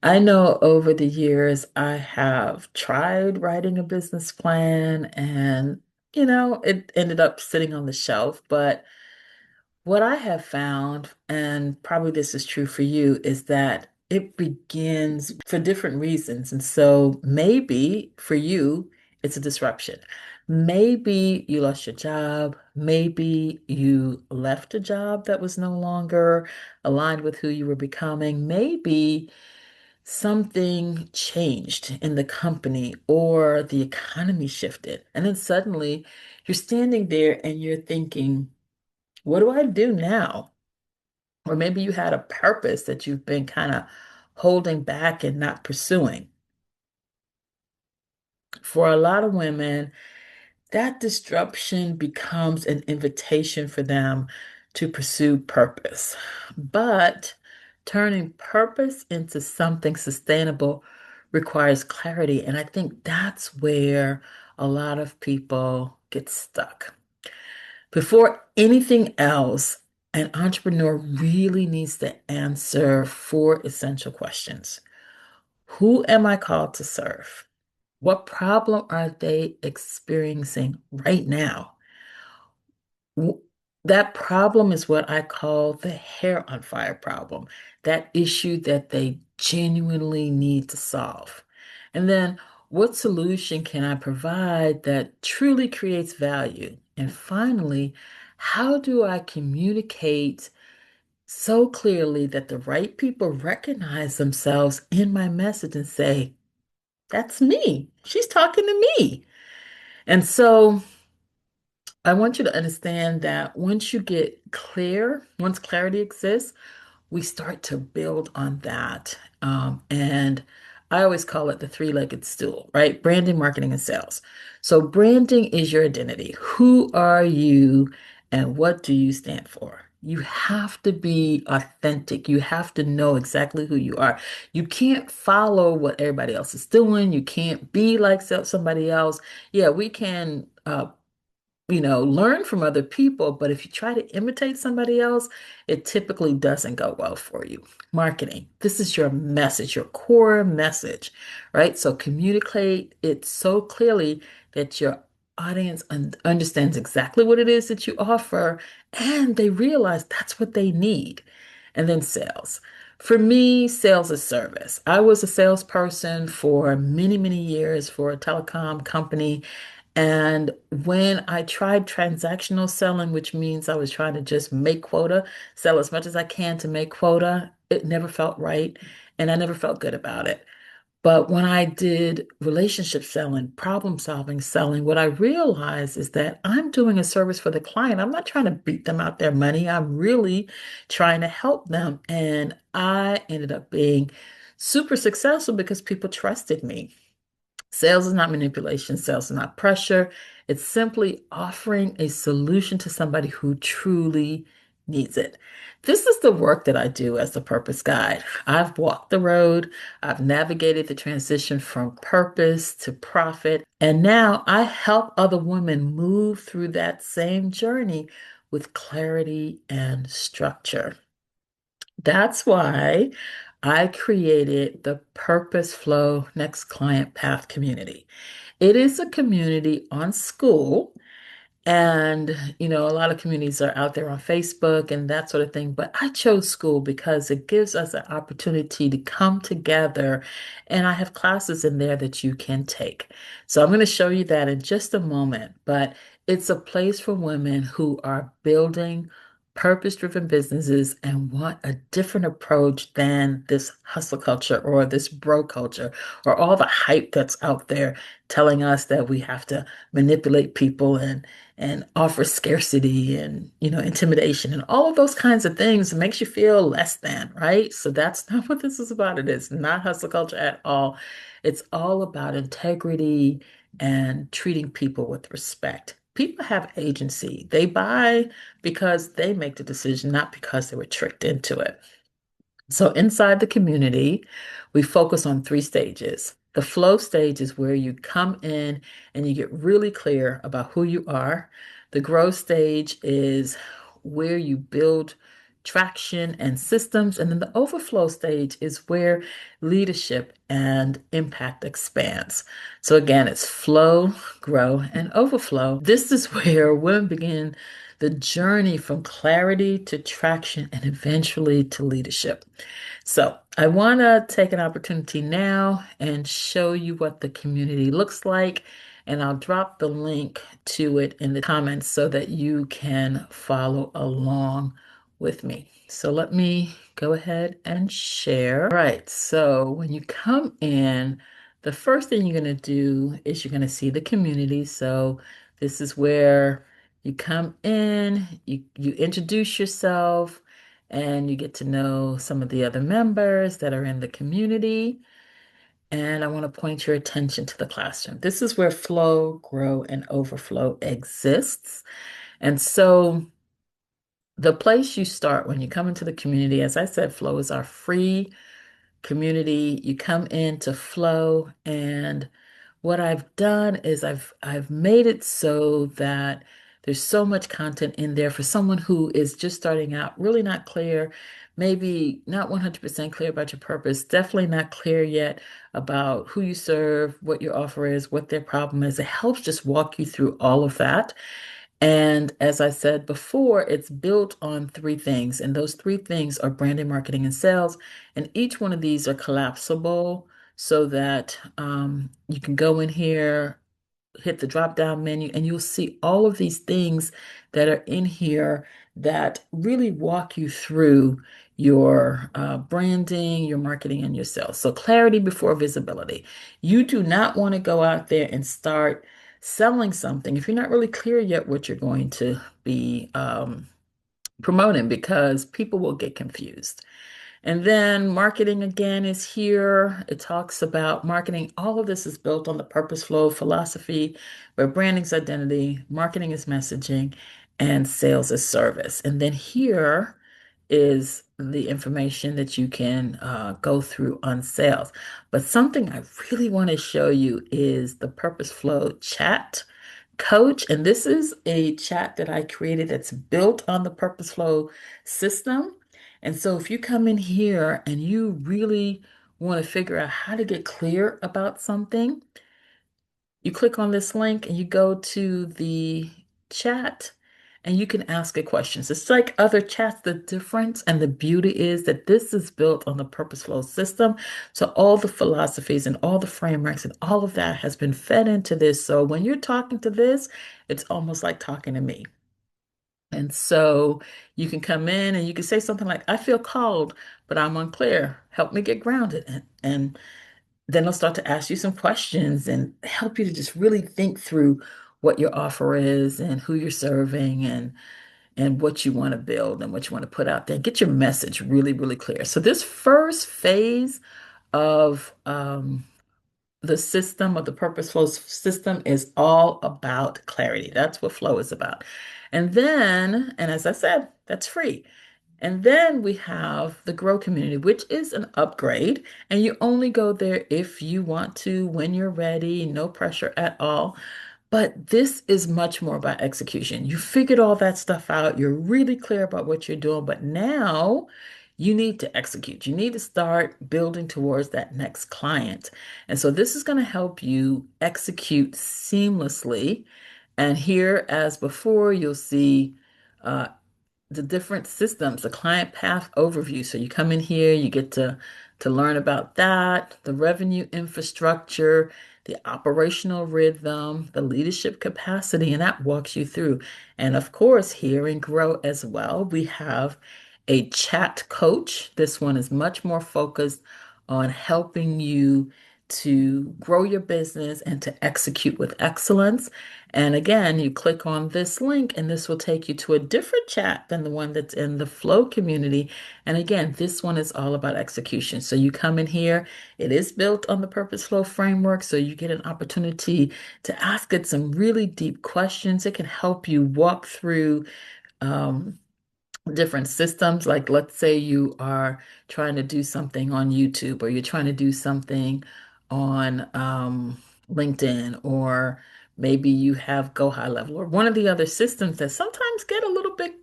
I know over the years I have tried writing a business plan and, it ended up sitting on the shelf. But what I have found, and probably this is true for you, is that it begins for different reasons. And so maybe for you, it's a disruption. Maybe you lost your job. Maybe you left a job that was no longer aligned with who you were becoming. Maybe something changed in the company or the economy shifted. And then suddenly you're standing there and you're thinking, what do I do now? Or maybe you had a purpose that you've been kind of holding back and not pursuing. For a lot of women, that disruption becomes an invitation for them to pursue purpose. But turning purpose into something sustainable requires clarity. And I think that's where a lot of people get stuck. Before anything else, an entrepreneur really needs to answer four essential questions. Who am I called to serve? What problem are they experiencing right now? W- That problem is what I call the hair on fire problem, that issue that they genuinely need to solve. And then, what solution can I provide that truly creates value? And finally, how do I communicate so clearly that the right people recognize themselves in my message and say, that's me. She's talking to me. And so, I want you to understand that once you get clear, once clarity exists, we start to build on that. And I always call it the three-legged stool, right? Branding, marketing, and sales. So, branding is your identity. Who are you and what do you stand for? You have to be authentic. You have to know exactly who you are. You can't follow what everybody else is doing. You can't be like somebody else. Yeah, we can learn from other people, but if you try to imitate somebody else, it typically doesn't go well for you. Marketing, this is your message, your core message, right? So communicate it so clearly that your audience understands exactly what it is that you offer and they realize that's what they need. And then sales. For me, sales is service. I was a salesperson for many, many years for a telecom company. And when I tried transactional selling, which means I was trying to just make quota, sell as much as I can to make quota, it never felt right. And I never felt good about it. But when I did relationship selling, problem solving selling, what I realized is that I'm doing a service for the client. I'm not trying to beat them out their money. I'm really trying to help them. And I ended up being super successful because people trusted me. Sales is not manipulation, sales is not pressure. It's simply offering a solution to somebody who truly needs it. This is the work that I do as the purpose guide. I've walked the road, I've navigated the transition from purpose to profit, and now I help other women move through that same journey with clarity and structure. That's why I created the PurposeFlow Next Client Path community. It is a community on school, and a lot of communities are out there on Facebook and that sort of thing. But I chose school because it gives us an opportunity to come together, and I have classes in there that you can take. So I'm going to show you that in just a moment. But it's a place for women who are building purpose-driven businesses and want a different approach than this hustle culture or this bro culture or all the hype that's out there telling us that we have to manipulate people and offer scarcity and intimidation and all of those kinds of things. It makes you feel less than, right? So that's not what this is about. It is not hustle culture at all. It's all about integrity and treating people with respect. People have agency. They buy because they make the decision, not because they were tricked into it. So inside the community, we focus on three stages. The flow stage is where you come in and you get really clear about who you are. The growth stage is where you build traction, and systems. And then the overflow stage is where leadership and impact expands. So again, it's flow, grow, and overflow. This is where women begin the journey from clarity to traction and eventually to leadership. So I want to take an opportunity now and show you what the community looks like. And I'll drop the link to it in the comments so that you can follow along with me. So let me go ahead and share. All right, so when you come in, the first thing you're going to do is you're going to see the community. So this is where you come in, you introduce yourself, and you get to know some of the other members that are in the community. And I want to point your attention to the classroom. This is where flow, grow, and overflow exists. And so the place you start when you come into the community, as I said, flow is our free community. You come into flow, and what I've done is I've made it so that there's so much content in there for someone who is just starting out, really not clear, maybe not 100% clear about your purpose, definitely not clear yet about who you serve, what your offer is, what their problem is. It helps just walk you through all of that. And as I said before, it's built on three things, and those three things are branding, marketing, and sales. And each one of these are collapsible so that you can go in here, hit the drop down menu, and you'll see all of these things that are in here that really walk you through your branding, your marketing, and your sales. So, clarity before visibility. You do not want to go out there and start selling something if you're not really clear yet what you're going to be promoting, because people will get confused. And then marketing again is here. It talks about marketing. All of this is built on the purpose flow philosophy, where branding's identity, marketing is messaging, and sales is service. And then here is the information that you can go through on sales. But something I really want to show you is the purpose flow chat coach. And this is a chat that I created that's built on the purpose flow system. And so if you come in here and you really want to figure out how to get clear about something, you click on this link and you go to the chat and you can ask it questions. It's like other chats. The difference and the beauty is that this is built on the purpose flow system. So all the philosophies and all the frameworks and all of that has been fed into this. So when you're talking to this, it's almost like talking to me. And so you can come in and you can say something like, I feel called, but I'm unclear. Help me get grounded. And then they'll start to ask you some questions and help you to just really think through what your offer is and who you're serving and what you want to build and what you want to put out there. Get your message really, really clear. So this first phase of the system of the purpose flow system is all about clarity. That's what flow is about. And then, and as I said, that's free. And then we have the Grow community, which is an upgrade. And you only go there if you want to, when you're ready, no pressure at all. But this is much more about execution. You figured all that stuff out. You're really clear about what you're doing. But now you need to execute. You need to start building towards that next client. And so this is going to help you execute seamlessly. And here, as before, you'll see uh, the different systems, the client path overview. So you come in here, you get to learn about that, the revenue infrastructure, the operational rhythm, the leadership capacity, and that walks you through. And of course, here in Grow as well, we have a chat coach. This one is much more focused on helping you to grow your business and to execute with excellence. And again, you click on this link, and this will take you to a different chat than the one that's in the Flow community. And again, this one is all about execution. So you come in here, it is built on the Purpose Flow framework. So you get an opportunity to ask it some really deep questions. It can help you walk through um, different systems. Like, let's say you are trying to do something on YouTube, or you're trying to do something on LinkedIn, or maybe you have Go High Level, or one of the other systems that sometimes get a little bit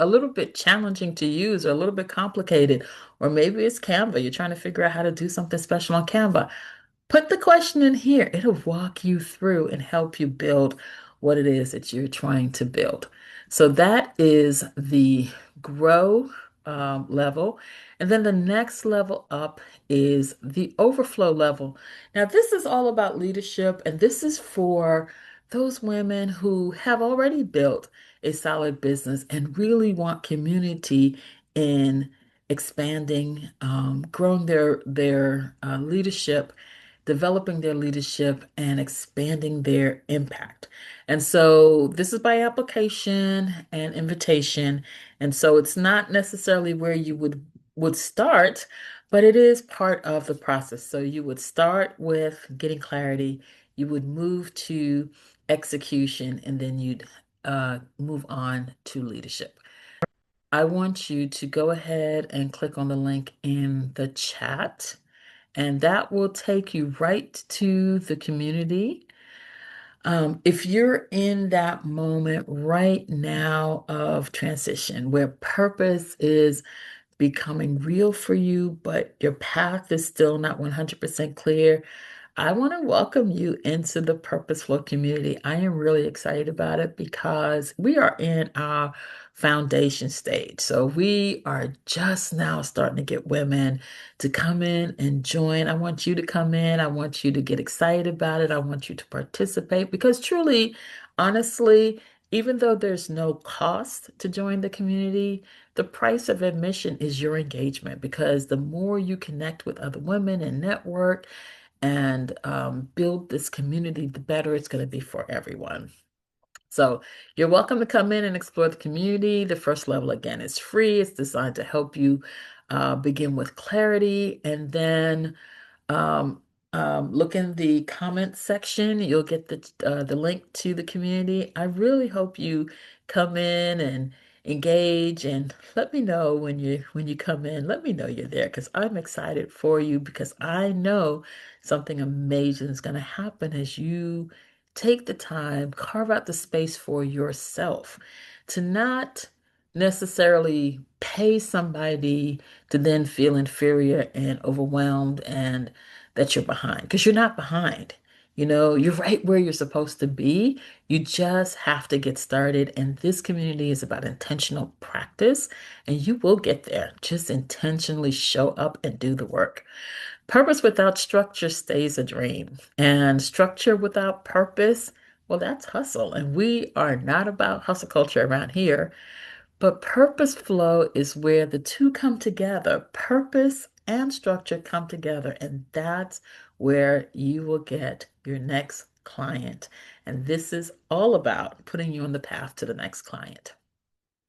a little bit challenging to use or a little bit complicated, or maybe it's Canva. You're trying to figure out how to do something special on Canva. Put the question in here. It'll walk you through and help you build what it is that you're trying to build. So that is the grow level. And then the next level up is the overflow level. Now, this is all about leadership, and this is for those women who have already built a solid business and really want community in expanding, growing their leadership, developing their leadership, and expanding their impact. And so this is by application and invitation. And so it's not necessarily where you would start, but it is part of the process. So you would start with getting clarity, you would move to execution, and then you'd move on to leadership. I want you to go ahead and click on the link in the chat, and that will take you right to the community. If you're in that moment right now of transition where purpose is becoming real for you, but your path is still not 100% clear, I want to welcome you into the PurposeFlow community. I am really excited about it because we are in our foundation stage. So we are just now starting to get women to come in and join. I want you to come in. I want you to get excited about it. I want you to participate because truly, honestly, even though there's no cost to join the community, the price of admission is your engagement because the more you connect with other women and network, and build this community, the better it's going to be for everyone. So you're welcome to come in and explore the community. The first level, again, is free. It's designed to help you begin with clarity, and then um, look in the comments section. You'll get the link to the community. I really hope you come in and engage and let me know when you come in. Let me know you're there because I'm excited for you because I know something amazing is going to happen as you take the time, carve out the space for yourself to not necessarily pay somebody to then feel inferior and overwhelmed and that you're behind because you're not behind. You're right where you're supposed to be. You just have to get started. And this community is about intentional practice, and you will get there. Just intentionally show up and do the work. Purpose without structure stays a dream, and structure without purpose, well, that's hustle. And we are not about hustle culture around here. But purpose flow is where the two come together. Purpose and structure come together, and that's where you will get your next client. And this is all about putting you on the path to the next client.